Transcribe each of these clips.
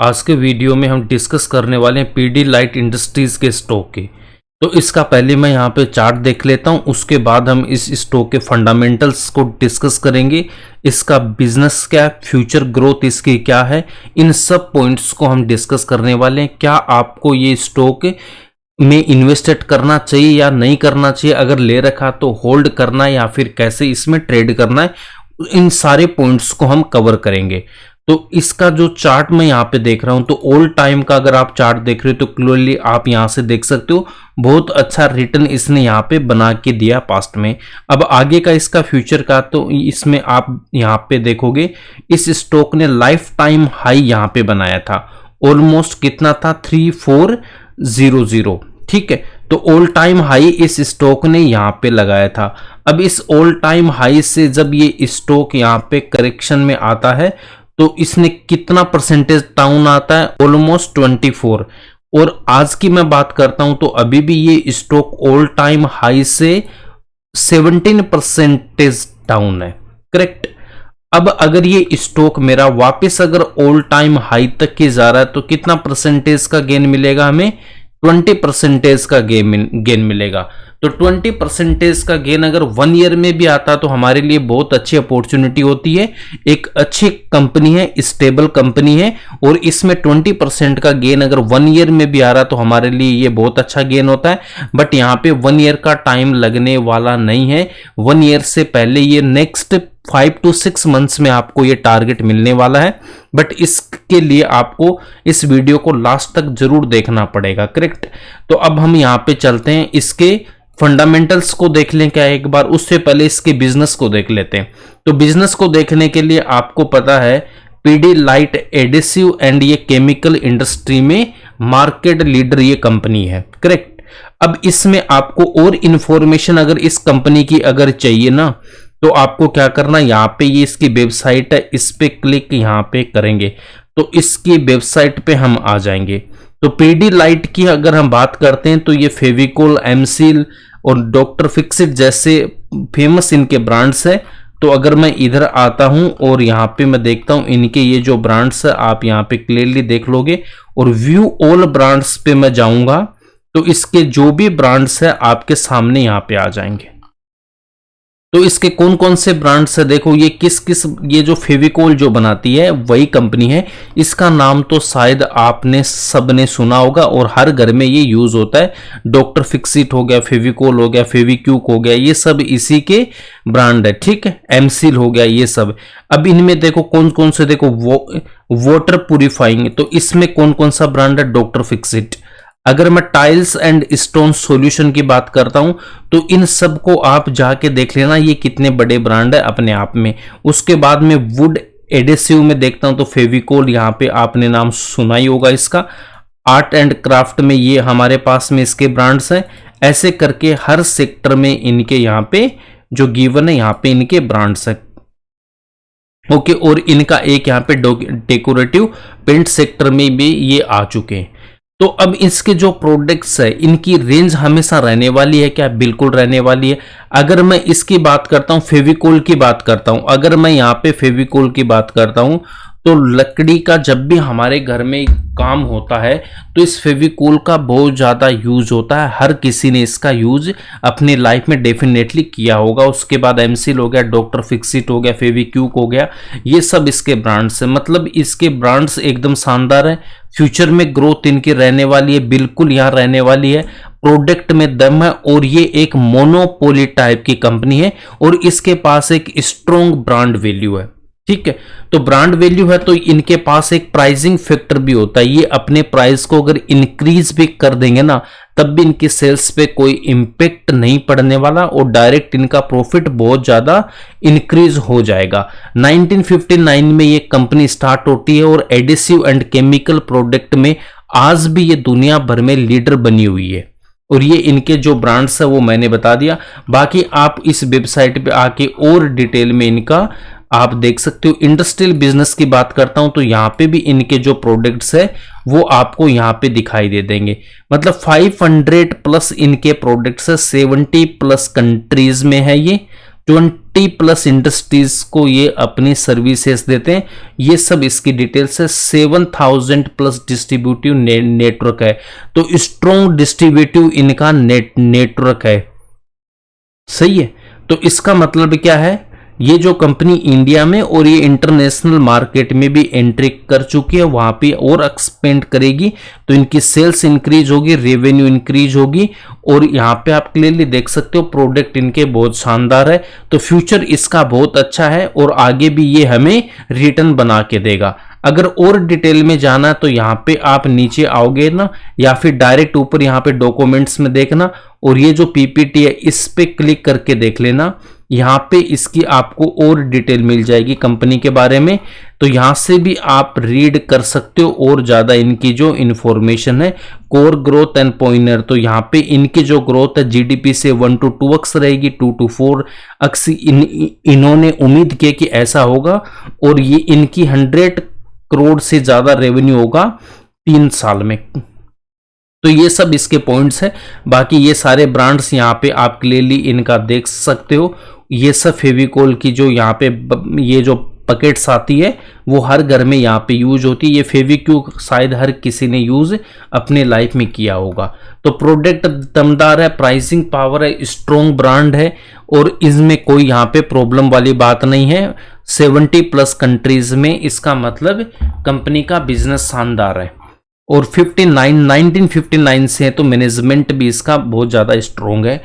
आज के वीडियो में हम डिस्कस करने वाले हैं पीडीलाइट इंडस्ट्रीज के स्टॉक के। तो इसका पहले मैं यहाँ पे चार्ट देख लेता हूँ, उसके बाद हम इस स्टॉक के फंडामेंटल्स को डिस्कस करेंगे। इसका बिजनेस क्या है, फ्यूचर ग्रोथ इसकी क्या है, इन सब पॉइंट्स को हम डिस्कस करने वाले हैं। क्या आपको ये स्टॉक में इन्वेस्टेड करना चाहिए या नहीं करना चाहिए, अगर ले रखा तो होल्ड करना है या फिर कैसे इसमें ट्रेड करना है, इन सारे पॉइंट्स को हम कवर करेंगे। तो इसका जो चार्ट मैं यहाँ पे देख रहा हूं, तो ऑल टाइम का अगर आप चार्ट देख रहे हो तो क्लियरली आप यहाँ से देख सकते हो बहुत अच्छा रिटर्न इसने यहाँ पे बना के दिया पास्ट में। अब आगे का इसका फ्यूचर का, तो इसमें आप यहाँ पे देखोगे इस स्टॉक ने लाइफ टाइम हाई यहाँ पे बनाया था, ऑलमोस्ट कितना था 3400, ठीक है। तो ऑल टाइम हाई इस स्टॉक ने यहाँ पे लगाया था। अब इस ऑल टाइम हाई से जब ये स्टॉक यहाँ पे करेक्शन में आता है तो इसने कितना परसेंटेज डाउन आता है, ऑलमोस्ट 24। और आज की मैं बात करता हूं तो अभी भी ये स्टॉक ऑल टाइम हाई से 17% डाउन है, करेक्ट। अब अगर ये स्टॉक मेरा वापस अगर ऑल टाइम हाई तक के जा रहा है तो कितना परसेंटेज का गेन मिलेगा हमें, 20% का गेन मिलेगा। तो 20% का गेन अगर 1 ईयर में भी आता तो हमारे लिए बहुत अच्छी अपॉर्चुनिटी होती है। एक अच्छी कंपनी है, स्टेबल कंपनी है, और इसमें 20% का गेन अगर 1 ईयर में भी आ रहा तो हमारे लिए ये बहुत अच्छा गेन होता है। बट यहाँ पे 1 ईयर का टाइम लगने वाला नहीं है, 1 ईयर से पहले ये नेक्स्ट 5 to 6 मंथ्स में आपको ये टारगेट मिलने वाला है। बट इसके लिए आपको इस वीडियो को लास्ट तक जरूर देखना पड़ेगा, करेक्ट। तो अब हम यहाँ पे चलते हैं, इसके फंडामेंटल्स को देख लें क्या एक बार, उससे पहले इसके बिजनेस को देख लेते हैं। तो बिजनेस को देखने के लिए आपको पता है पीडीलाइट एडेसिव एंड ये केमिकल इंडस्ट्री में मार्केट लीडर ये कंपनी है, करेक्ट। अब इसमें आपको और इंफॉर्मेशन अगर इस कंपनी की अगर चाहिए ना, तो आपको क्या करना, यहाँ पे ये इसकी वेबसाइट है, इस पे क्लिक यहाँ पे करेंगे तो इसकी वेबसाइट पे हम आ जाएंगे। तो पीडीलाइट की अगर हम बात करते हैं तो ये फेविकोल, एमसील और डॉक्टर फिक्सिट जैसे फेमस इनके ब्रांड्स है। तो अगर मैं इधर आता हूं और यहाँ पे मैं देखता हूं इनके ये जो ब्रांड्स है, आप यहाँ पे क्लियरली देख लोगे, और व्यू ऑल ब्रांड्स पे मैं जाऊंगा तो इसके जो भी ब्रांड्स है आपके सामने यहाँ पे आ जाएंगे। तो इसके कौन कौन से ब्रांड्स है देखो, ये किस किस, ये जो फेविकोल जो बनाती है वही कंपनी है। इसका नाम तो शायद आपने सबने सुना होगा और हर घर में ये यूज होता है। डॉक्टर फिक्सिट हो गया, फेविकोल हो गया, फेविक्यूक हो गया, ये सब इसी के ब्रांड है, ठीक है। एमसील हो गया, ये सब। अब इनमें देखो कौन कौन से, देखो वाटर प्यूरिफाइंग, तो इसमें कौन कौन सा ब्रांड है, डॉक्टर फिक्सिट। अगर मैं टाइल्स एंड स्टोन सॉल्यूशन की बात करता हूं तो इन सब को आप जाके देख लेना, ये कितने बड़े ब्रांड है अपने आप में। उसके बाद में वुड एडेसिव में देखता हूं तो फेविकोल, यहाँ पे आपने नाम सुना ही होगा इसका। आर्ट एंड क्राफ्ट में ये हमारे पास में इसके ब्रांड्स हैं। ऐसे करके हर सेक्टर में इनके यहाँ पे जो गिवन है, यहाँ पे इनके ब्रांड्स है, ओके। और इनका एक यहाँ पे डेकोरेटिव पेंट सेक्टर में भी ये आ चुके हैं। तो अब इसके जो प्रोडक्ट्स है इनकी रेंज हमेशा रहने वाली है क्या, बिल्कुल रहने वाली है। अगर मैं इसकी बात करता हूं, फेविकोल की बात करता हूं, अगर मैं यहाँ पे फेविकोल की बात करता हूं तो लकड़ी का जब भी हमारे घर में काम होता है तो इस फेविकोल का बहुत ज़्यादा यूज होता है। हर किसी ने इसका यूज अपनी लाइफ में डेफिनेटली किया होगा। उसके बाद एमसील हो गया, डॉक्टर फिक्सिट हो गया, फेविक्यूक हो गया, ये सब इसके ब्रांड्स हैं। मतलब इसके ब्रांड्स एकदम शानदार है। फ्यूचर में ग्रोथ इनकी रहने वाली है, बिल्कुल यहाँ रहने वाली है। प्रोडक्ट में दम है और ये एक मोनोपोली टाइप की कंपनी है और इसके पास एक स्ट्रॉन्ग ब्रांड वैल्यू है, ठीक है। तो ब्रांड वैल्यू है तो इनके पास एक प्राइसिंग फैक्टर भी होता है। ये अपने प्राइस को अगर इंक्रीज भी कर देंगे ना तब भी इनकी सेल्स पे कोई इंपैक्ट नहीं पड़ने वाला और डायरेक्ट इनका प्रॉफिट बहुत ज्यादा इंक्रीज हो जाएगा। 1959 में ये कंपनी स्टार्ट होती है और एडिसिव एंड केमिकल प्रोडक्ट में आज भी ये दुनिया भर में लीडर बनी हुई है। और ये इनके जो ब्रांड्स है वो मैंने बता दिया। बाकी आप इस वेबसाइट पे आके और डिटेल में इनका आप देख सकते हो। इंडस्ट्रियल बिजनेस की बात करता हूं तो यहाँ पे भी इनके जो प्रोडक्ट्स है वो आपको यहाँ पे दिखाई दे देंगे। मतलब 500 प्लस इनके प्रोडक्ट्स है, 70 प्लस कंट्रीज में है ये, 20 50+ इंडस्ट्रीज को ये अपनी सर्विसेज देते हैं। ये सब इसकी डिटेल्स है। 7000+ डिस्ट्रीब्यूटिव नेटवर्क है, तो स्ट्रॉन्ग डिस्ट्रीब्यूटिव इनका नेटवर्क है। सही है, तो इसका मतलब क्या है, ये जो कंपनी इंडिया में और ये इंटरनेशनल मार्केट में भी एंट्री कर चुकी है, वहां पे और एक्सपेंड करेगी, तो इनकी सेल्स इंक्रीज होगी, रेवेन्यू इंक्रीज होगी। और यहाँ पे आप क्लियरली देख सकते हो प्रोडक्ट इनके बहुत शानदार है, तो फ्यूचर इसका बहुत अच्छा है और आगे भी ये हमें रिटर्न बना के देगा। अगर और डिटेल में जाना तो यहाँ पे आप नीचे आओगे ना, या फिर डायरेक्ट ऊपर यहाँ पे डॉक्यूमेंट्स में देखना, और ये जो पीपीटी है इस पे क्लिक करके देख लेना। यहाँ पे इसकी आपको और डिटेल मिल जाएगी कंपनी के बारे में, तो यहाँ से भी आप रीड कर सकते हो और ज्यादा इनकी जो इंफॉर्मेशन है। कोर ग्रोथ एंड पॉइंटर, तो यहाँ पे इनकी जो ग्रोथ है जीडीपी से 1 to 2x रहेगी, 2 to 4x इन्होंने उम्मीद किया कि ऐसा होगा, और ये इनकी 100 करोड़ से ज्यादा रेवेन्यू होगा 3 साल में। तो ये सब इसके पॉइंट्स है। बाकी ये सारे ब्रांड्स यहाँ पे आप क्लियरली इनका देख सकते हो। ये सब फेविकोल की जो यहाँ पे ये जो पैकेट्स आती है वो हर घर में यहाँ पे यूज होती है। ये फेविक्विक शायद हर किसी ने यूज अपने लाइफ में किया होगा। तो प्रोडक्ट दमदार है, प्राइसिंग पावर है, स्ट्रॉन्ग ब्रांड है, और इसमें कोई यहाँ पे प्रॉब्लम वाली बात नहीं है। 70+ कंट्रीज में, इसका मतलब कंपनी का बिजनेस शानदार है। और 1959 से है, तो मैनेजमेंट भी इसका बहुत ज्यादा स्ट्रॉन्ग है।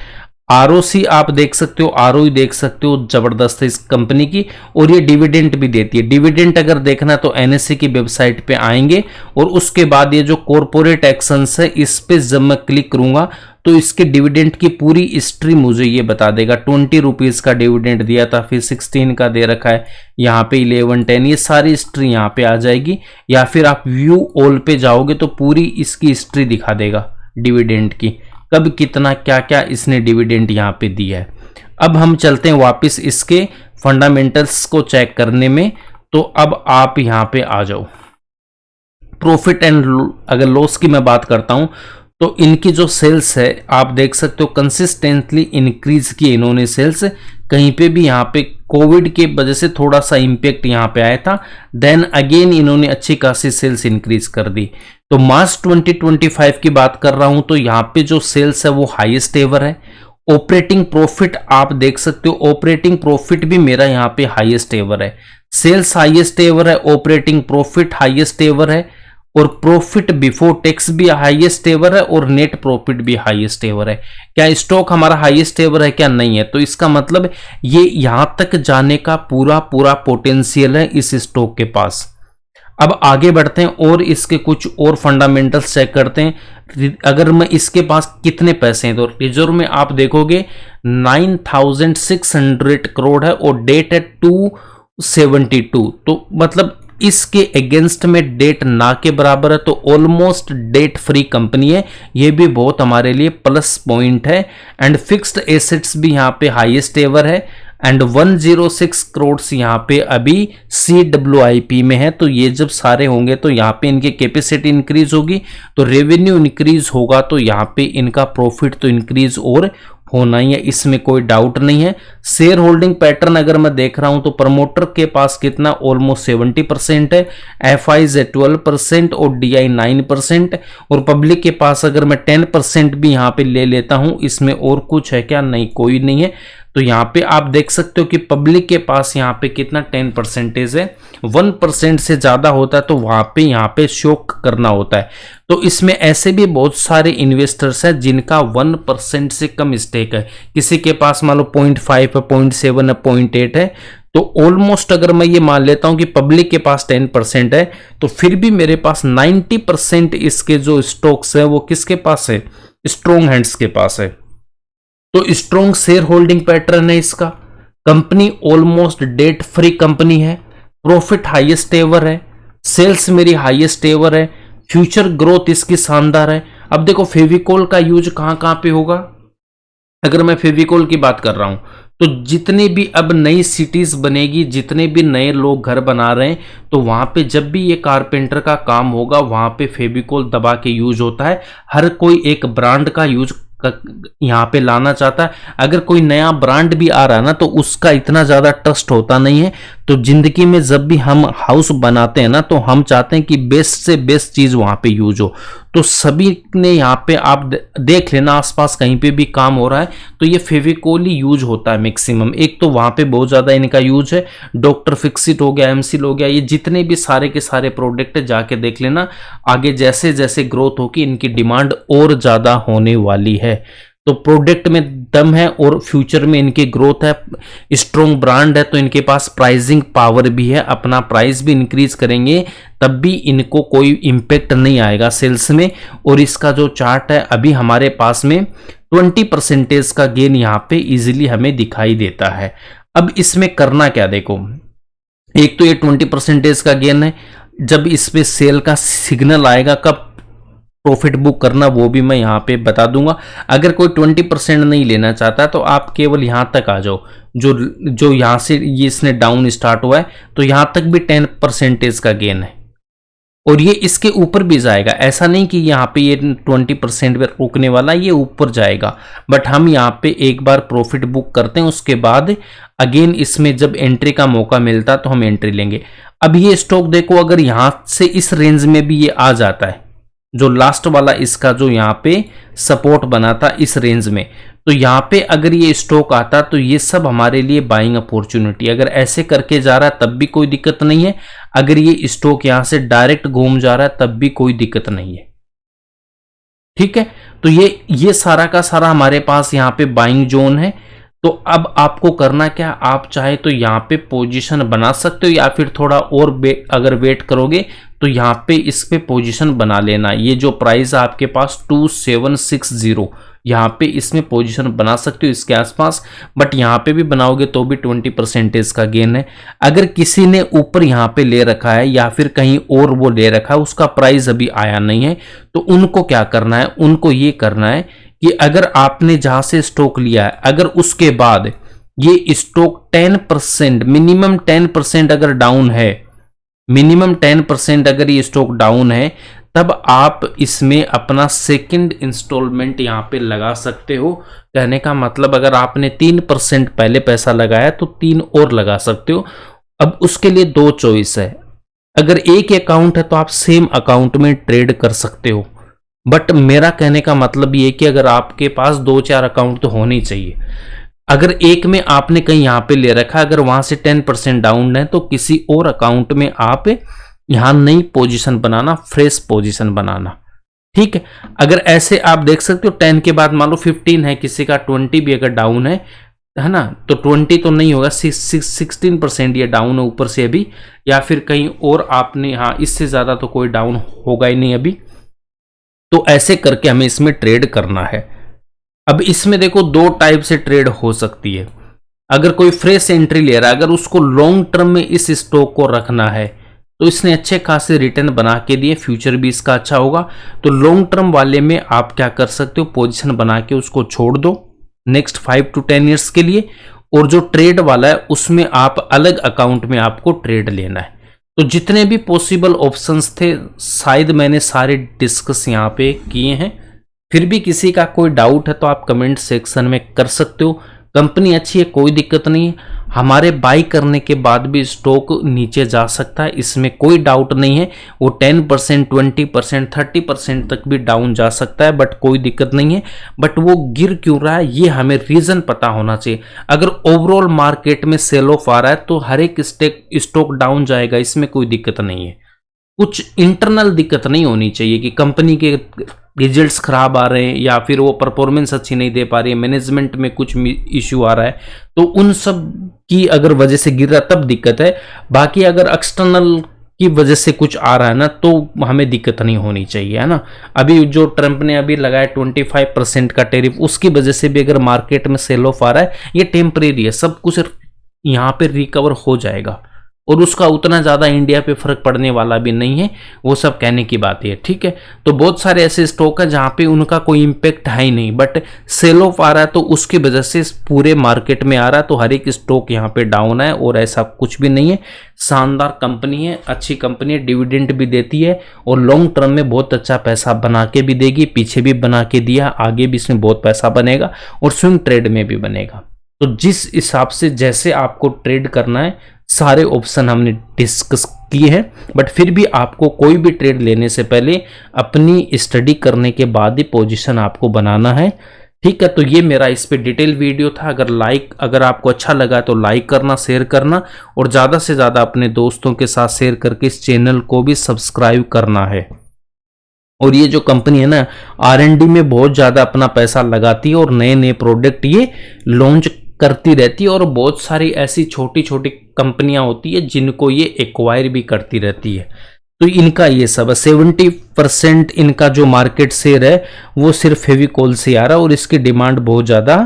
आरओसी आप देख सकते हो, आरओई देख सकते हो, जबरदस्त है इस कंपनी की। और ये डिविडेंड भी देती है। डिविडेंड अगर देखना तो एनएससी की वेबसाइट पे आएंगे, और उसके बाद ये जो कॉर्पोरेट एक्शंस है इस पे जब मैं क्लिक करूंगा तो इसके डिविडेंड की पूरी हिस्ट्री मुझे ये बता देगा। 20 रुपीज का डिविडेंड दिया था, फिर 16 का दे रखा है, यहाँ पे 11, 10, ये सारी हिस्ट्री यहाँ पे आ जाएगी। या फिर आप व्यू ऑल पे जाओगे तो पूरी इसकी हिस्ट्री दिखा देगा डिविडेंड की, कब कितना क्या क्या इसने डिविडेंड यहाँ पे दिया है। अब हम चलते हैं वापस इसके फंडामेंटल्स को चेक करने में। तो अब आप यहाँ पे आ जाओ। प्रॉफिट एंड अगर लॉस की मैं बात करता हूं तो इनकी जो सेल्स है आप देख सकते हो कंसिस्टेंटली इंक्रीज की इन्होंने सेल्स। कहीं पे भी यहाँ पे कोविड के वजह से थोड़ा सा इंपैक्ट यहाँ पे आया था, देन अगेन इन्होंने अच्छी खासी सेल्स इंक्रीज कर दी। तो मार्च 2025 की बात कर रहा हूं तो यहाँ पे जो सेल्स है वो हाईएस्ट एवर है। ऑपरेटिंग प्रॉफिट आप देख सकते हो, ऑपरेटिंग प्रॉफिट भी मेरा यहाँ पे हाईएस्ट एवर है। सेल्स हाईएस्ट एवर है, ऑपरेटिंग प्रॉफिट हाईएस्ट एवर है, और प्रॉफिट बिफोर टैक्स भी हाईएस्ट एवर है, और नेट प्रॉफिट भी हाईएस्ट एवर है। क्या स्टॉक हमारा हाईएस्ट एवर है क्या? नहीं है। तो इसका मतलब ये यहां तक जाने का पूरा पूरा पोटेंशियल है इस स्टॉक के पास। अब आगे बढ़ते हैं और इसके कुछ और फंडामेंटल्स चेक करते हैं। अगर मैं इसके पास कितने पैसे हैं तो रिजर्व में आप देखोगे 9600 करोड़ है, और डेट है 272। तो मतलब इसके अगेंस्ट में डेट ना के बराबर है, तो ऑलमोस्ट डेट फ्री कंपनी है। ये भी बहुत हमारे लिए प्लस पॉइंट है। एंड फिक्स्ड एसेट्स भी यहाँ पे हाईएस्ट एवर है, एंड 106 करोड़ यहाँ पे अभी CWIP में है। तो ये जब सारे होंगे तो यहाँ पे इनकी कैपेसिटी इंक्रीज होगी, तो रेवेन्यू इंक्रीज होगा, तो यहाँ पे इनका प्रॉफिट तो इंक्रीज और होना ही है, इसमें कोई डाउट नहीं है। शेयर होल्डिंग पैटर्न अगर मैं देख रहा हूं तो प्रमोटर के पास कितना ऑलमोस्ट 70% है, FIs है 12% और DI 9%, और पब्लिक के पास अगर मैं 10% भी यहां पे ले लेता हूं, इसमें और कुछ है क्या? नहीं, कोई नहीं है। तो यहाँ पे आप देख सकते हो कि पब्लिक के पास यहाँ पे कितना 10% है। 1% से ज्यादा होता है तो वहां पे यहाँ पे शोक करना होता है। तो इसमें ऐसे भी बहुत सारे इन्वेस्टर्स हैं जिनका 1% से कम स्टेक है। किसी के पास मान लो 0.5 है, 0.7 है, 0.8 है। तो ऑलमोस्ट अगर मैं ये मान लेता हूं कि पब्लिक के पास 10% है, तो फिर भी मेरे पास 90% इसके जो स्टॉक्स है वो किसके पास है? स्ट्रॉन्ग हैंड्स के पास है। तो स्ट्रॉन्ग शेयर होल्डिंग पैटर्न है इसका। Company almost debt free company है, प्रॉफिट हाईएस्ट एवर है, सेल्स मेरी हाईएस्ट एवर है, फ्यूचर ग्रोथ इसकी शानदार है। अब देखो फेविकोल का यूज कहां कहां पे होगा। अगर मैं फेविकोल की बात कर रहा हूं तो जितने भी अब नई सिटीज बनेगी, जितने भी नए लोग घर बना रहे हैं, तो वहां पे जब भी ये कारपेंटर का काम होगा वहां पे फेविकोल दबा के यूज होता है। हर कोई एक ब्रांड का यूज यहाँ पे लाना चाहता है। अगर कोई नया ब्रांड भी आ रहा है ना तो उसका इतना ज़्यादा ट्रस्ट होता नहीं है। तो जिंदगी में जब भी हम हाउस बनाते हैं ना तो हम चाहते हैं कि बेस्ट से बेस्ट चीज़ वहाँ पे यूज हो। तो सभी ने यहाँ पे आप देख लेना आसपास कहीं पे भी काम हो रहा है तो ये फेविकोल ही यूज होता है मैक्सिमम। एक तो वहाँ पे बहुत ज़्यादा इनका यूज है, डॉक्टर फिक्सिट हो गया, एमसील हो गया, ये जितने भी सारे के सारे प्रोडक्ट जाके देख लेना। आगे जैसे जैसे ग्रोथ होगी इनकी डिमांड और ज़्यादा होने वाली है। तो प्रोडक्ट में दम है और फ्यूचर में इनकी ग्रोथ है, स्ट्रॉन्ग ब्रांड है तो इनके पास प्राइसिंग पावर भी है, अपना प्राइस भी इंक्रीज करेंगे तब भी इनको कोई इम्पेक्ट नहीं आएगा सेल्स में। और इसका जो चार्ट है अभी हमारे पास में 20% का गेन यहाँ पे इजीली हमें दिखाई देता है। अब इसमें करना क्या, देखो एक तो ये 20% का गेन है, जब इस पे सेल का सिग्नल आएगा कब प्रॉफिट बुक करना वो भी मैं यहाँ पे बता दूंगा। अगर कोई 20% नहीं लेना चाहता तो आप केवल यहाँ तक आ जाओ, जो यहाँ से ये इसने डाउन स्टार्ट हुआ है तो यहाँ तक भी 10% का गेन है और ये इसके ऊपर भी जाएगा। ऐसा नहीं कि यहाँ पे ये 20% पे रुकने वाला, ये ऊपर जाएगा। बट हम यहाँ पे एक बार प्रॉफिट बुक करते हैं उसके बाद अगेन इसमें जब एंट्री का मौका मिलता तो हम एंट्री लेंगे। अब ये स्टॉक देखो अगर यहाँ से इस रेंज में भी ये आ जाता है, जो लास्ट वाला इसका जो यहाँ पे सपोर्ट बना था इस रेंज में, तो यहाँ पे अगर ये स्टॉक आता तो ये सब हमारे लिए बाइंग अपॉर्चुनिटी। अगर ऐसे करके जा रहा है तब भी कोई दिक्कत नहीं है, अगर ये स्टॉक यहाँ से डायरेक्ट घूम जा रहा है तब भी कोई दिक्कत नहीं है। ठीक है, तो ये सारा का सारा हमारे पास यहाँ पे बाइंग जोन है। तो अब आपको करना क्या, आप चाहे तो यहाँ पे पोजीशन बना सकते हो या फिर थोड़ा और अगर वेट करोगे तो यहाँ पे इस पे पोजीशन बना लेना। ये जो प्राइस है आपके पास 2760, यहाँ पे इसमें पोजीशन बना सकते हो इसके आसपास। बट यहाँ पे भी बनाओगे तो भी 20% का गेन है। अगर किसी ने ऊपर यहाँ पे ले रखा है या फिर कहीं और वो ले रखा है, उसका प्राइस अभी आया नहीं है, तो उनको क्या करना है, उनको ये करना है कि अगर आपने जहां से स्टॉक लिया है अगर उसके बाद ये स्टॉक 10% मिनिमम 10% अगर डाउन है, मिनिमम 10% अगर ये स्टॉक डाउन है तब आप इसमें अपना सेकंड इंस्टॉलमेंट यहां पे लगा सकते हो। कहने का मतलब अगर आपने 3% पहले पैसा लगाया तो 3 और लगा सकते हो। अब उसके लिए 2 चॉइस है, अगर एक अकाउंट है तो आप सेम अकाउंट में ट्रेड कर सकते हो। बट मेरा कहने का मतलब ये कि अगर आपके पास 2-4 अकाउंट तो होने चाहिए। अगर एक में आपने कहीं यहाँ पे ले रखा, अगर वहां से 10% डाउन है तो किसी और अकाउंट में आप यहां नई पोजीशन बनाना, फ्रेश पोजीशन बनाना। ठीक है, अगर ऐसे आप देख सकते हो 10 के बाद मान लो 15 है, किसी का 20 भी अगर डाउन है ना, तो 20 तो नहीं होगा, 16% ये डाउन है ऊपर से अभी, या फिर कहीं और आपने, हाँ इससे ज्यादा तो कोई डाउन होगा ही नहीं अभी। तो ऐसे करके हमें इसमें ट्रेड करना है। अब इसमें देखो 2 टाइप से ट्रेड हो सकती है। अगर कोई फ्रेश एंट्री ले रहा है, अगर उसको लॉन्ग टर्म में इस स्टॉक को रखना है तो इसने अच्छे खासे रिटर्न बना के दिए, फ्यूचर भी इसका अच्छा होगा, तो लॉन्ग टर्म वाले में आप क्या कर सकते हो, पोजीशन बना के उसको छोड़ दो नेक्स्ट 5 to 10 ईयर्स के लिए। और जो ट्रेड वाला है उसमें आप अलग अकाउंट में आपको ट्रेड लेना है। तो जितने भी पॉसिबल ऑप्शंस थे शायद मैंने सारे डिस्कस यहाँ पे किए हैं। फिर भी किसी का कोई डाउट है तो आप कमेंट सेक्शन में कर सकते हो। कंपनी अच्छी है, कोई दिक्कत नहीं है, हमारे बाई करने के बाद भी स्टॉक नीचे जा सकता है, इसमें कोई डाउट नहीं है। वो 10%, 20%, 30% तक भी डाउन जा सकता है, बट कोई दिक्कत नहीं है। बट वो गिर क्यों रहा है ये हमें रीजन पता होना चाहिए। अगर ओवरऑल मार्केट में सेल ऑफ आ रहा है तो हर एक स्टॉक डाउन जाएगा, इसमें कोई दिक्कत नहीं है। कुछ इंटरनल दिक्कत नहीं होनी चाहिए कि कंपनी के रिजल्ट्स खराब आ रहे हैं या फिर वो परफॉर्मेंस अच्छी नहीं दे पा रही है, मैनेजमेंट में कुछ इश्यू आ रहा है, तो उन सब की अगर वजह से गिर रहा तब दिक्कत है। बाकी अगर एक्सटर्नल की वजह से कुछ आ रहा है ना तो हमें दिक्कत नहीं होनी चाहिए, है ना। अभी जो ट्रंप ने अभी लगाया 25% का टैरिफ, उसकी वजह से भी अगर मार्केट में सेल ऑफ आ रहा है, ये टेम्परेरी है, सब कुछ यहाँ पे रिकवर हो जाएगा। और उसका उतना ज़्यादा इंडिया पे फर्क पड़ने वाला भी नहीं है, वो सब कहने की बात है, ठीक है। तो बहुत सारे ऐसे स्टॉक है जहाँ पे उनका कोई इम्पैक्ट है ही नहीं, बट सेल ऑफ आ रहा है तो उसकी वजह से पूरे मार्केट में आ रहा है, तो हर एक स्टॉक यहाँ पे डाउन है। और ऐसा कुछ भी नहीं है, शानदार कंपनी है, अच्छी कंपनी है, डिविडेंड भी देती है और लॉन्ग टर्म में बहुत अच्छा पैसा बना के भी देगी, पीछे भी बना के दिया, आगे भी इसमें बहुत पैसा बनेगा और स्विंग ट्रेड में भी बनेगा। तो जिस हिसाब से जैसे आपको ट्रेड करना है, सारे ऑप्शन हमने डिस्कस किए हैं, बट फिर भी आपको कोई भी ट्रेड लेने से पहले अपनी स्टडी करने के बाद ही पोजीशन आपको बनाना है, ठीक है। तो ये मेरा इस पे डिटेल वीडियो था। अगर आपको अच्छा लगा तो लाइक करना, शेयर करना और ज़्यादा से ज़्यादा अपने दोस्तों के साथ शेयर करके इस चैनल को भी सब्सक्राइब करना है। और ये जो कंपनी है ना, R&D में बहुत ज़्यादा अपना पैसा लगाती है और नए नए प्रोडक्ट ये लॉन्च करती रहती है और बहुत सारी ऐसी छोटी छोटी कंपनियां होती है जिनको ये एक्वायर भी करती रहती है। तो इनका ये सब 70% इनका जो मार्केट शेयर है वो सिर्फ फेविकोल से आ रहा है और इसकी डिमांड बहुत ज़्यादा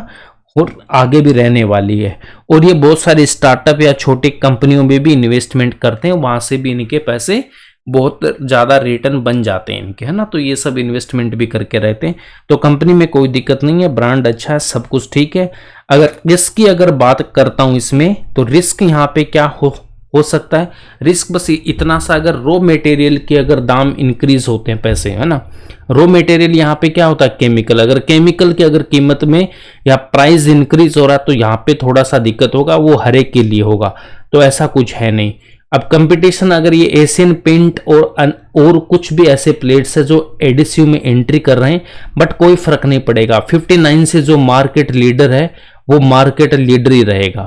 और आगे भी रहने वाली है। और ये बहुत सारे स्टार्टअप या छोटी कंपनियों में भी इन्वेस्टमेंट करते हैं, वहाँ से भी इनके पैसे बहुत ज़्यादा रिटर्न बन जाते हैं इनके, है ना। तो ये सब इन्वेस्टमेंट भी करके रहते हैं, तो कंपनी में कोई दिक्कत नहीं है, ब्रांड अच्छा है, सब कुछ ठीक है। अगर रिस्क की अगर बात करता हूँ इसमें, तो रिस्क यहाँ पे क्या हो सकता है, रिस्क बस इतना सा, अगर रॉ मटेरियल के अगर दाम इंक्रीज होते हैं पैसे, है ना, रॉ मटेरियल यहाँ पे क्या होता है केमिकल, अगर केमिकल की अगर कीमत में या प्राइस इंक्रीज हो रहा है तो यहाँ पे थोड़ा सा दिक्कत होगा, वो हर एक के लिए होगा, तो ऐसा कुछ है नहीं। अब कंपटीशन अगर ये एशियन पेंट और कुछ भी ऐसे प्लेट्स है जो एडिसिव में एंट्री कर रहे हैं, बट कोई फर्क नहीं पड़ेगा, 59 से जो मार्केट लीडर है वो मार्केट लीडर ही रहेगा,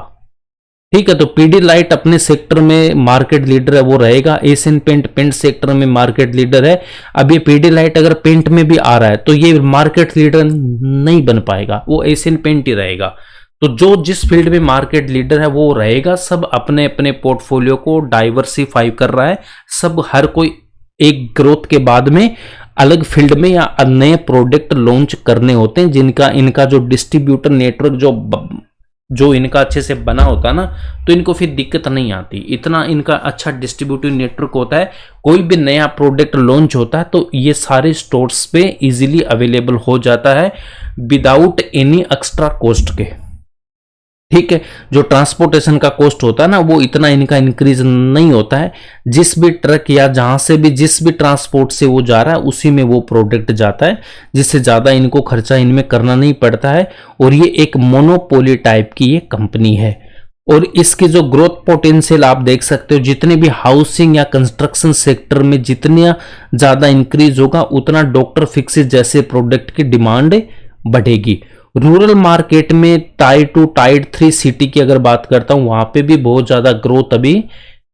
ठीक है। तो पीडीलाइट अपने सेक्टर में मार्केट लीडर है, वो रहेगा। एशियन पेंट सेक्टर में मार्केट लीडर है। अब ये पीडीलाइट अगर पेंट में भी आ रहा है तो ये मार्केट लीडर नहीं बन पाएगा, वो एशियन पेंट ही रहेगा। तो जो जिस फील्ड में मार्केट लीडर है वो रहेगा। सब अपने अपने पोर्टफोलियो को डाइवर्सिफाई कर रहा है, सब हर कोई एक ग्रोथ के बाद में अलग फील्ड में या नए प्रोडक्ट लॉन्च करने होते हैं, जिनका इनका जो डिस्ट्रीब्यूटर नेटवर्क जो इनका अच्छे से बना होता है ना, तो इनको फिर दिक्कत नहीं आती। इतना इनका अच्छा डिस्ट्रीब्यूटिव नेटवर्क होता है, कोई भी नया प्रोडक्ट लॉन्च होता है तो ये सारे स्टोर्स पे इजीली अवेलेबल हो जाता है विदाउट एनी एक्स्ट्रा कॉस्ट के, ठीक है। जो ट्रांसपोर्टेशन का कॉस्ट होता है ना, वो इतना इनका इंक्रीज नहीं होता है। जिस भी ट्रक या जहां से भी जिस भी ट्रांसपोर्ट से वो जा रहा है उसी में वो प्रोडक्ट जाता है, जिससे ज्यादा इनको खर्चा इनमें करना नहीं पड़ता है। और ये एक मोनोपोली टाइप की ये कंपनी है और इसकी जो ग्रोथ पोटेंशियल आप देख सकते हो, जितने भी हाउसिंग या कंस्ट्रक्शन सेक्टर में जितना ज्यादा इंक्रीज होगा उतना डॉक्टर फिक्सिस जैसे प्रोडक्ट की डिमांड बढ़ेगी। रूरल मार्केट में टायर 2 टायर 3 सिटी की अगर बात करता हूं, वहां पे भी बहुत ज्यादा ग्रोथ अभी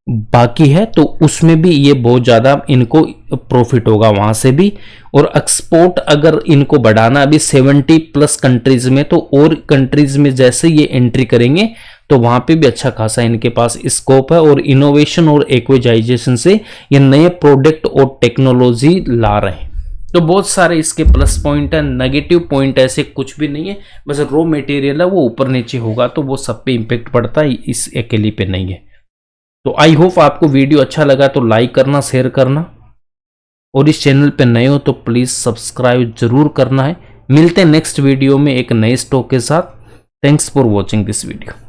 बाकी है, तो उसमें भी ये बहुत ज्यादा इनको प्रॉफिट होगा वहां से भी। और एक्सपोर्ट अगर इनको बढ़ाना अभी 70+ कंट्रीज में, तो और कंट्रीज में जैसे ये एंट्री करेंगे तो वहां पे भी अच्छा खासा इनके पास स्कोप है। और इनोवेशन और एक्वाइजाइजेशन से ये नए प्रोडक्ट और टेक्नोलॉजी ला रहे हैं, तो बहुत सारे इसके प्लस पॉइंट है। नेगेटिव पॉइंट ऐसे कुछ भी नहीं है, बस रॉ मटेरियल है वो ऊपर नीचे होगा तो वो सब पे इंपैक्ट पड़ता है, इस अकेले पे नहीं है। तो आई होप आपको वीडियो अच्छा लगा तो लाइक करना, शेयर करना और इस चैनल पे नए हो तो प्लीज सब्सक्राइब जरूर करना है। मिलते हैं नेक्स्ट वीडियो में एक नए स्टॉक के साथ। Thanks for watching this video.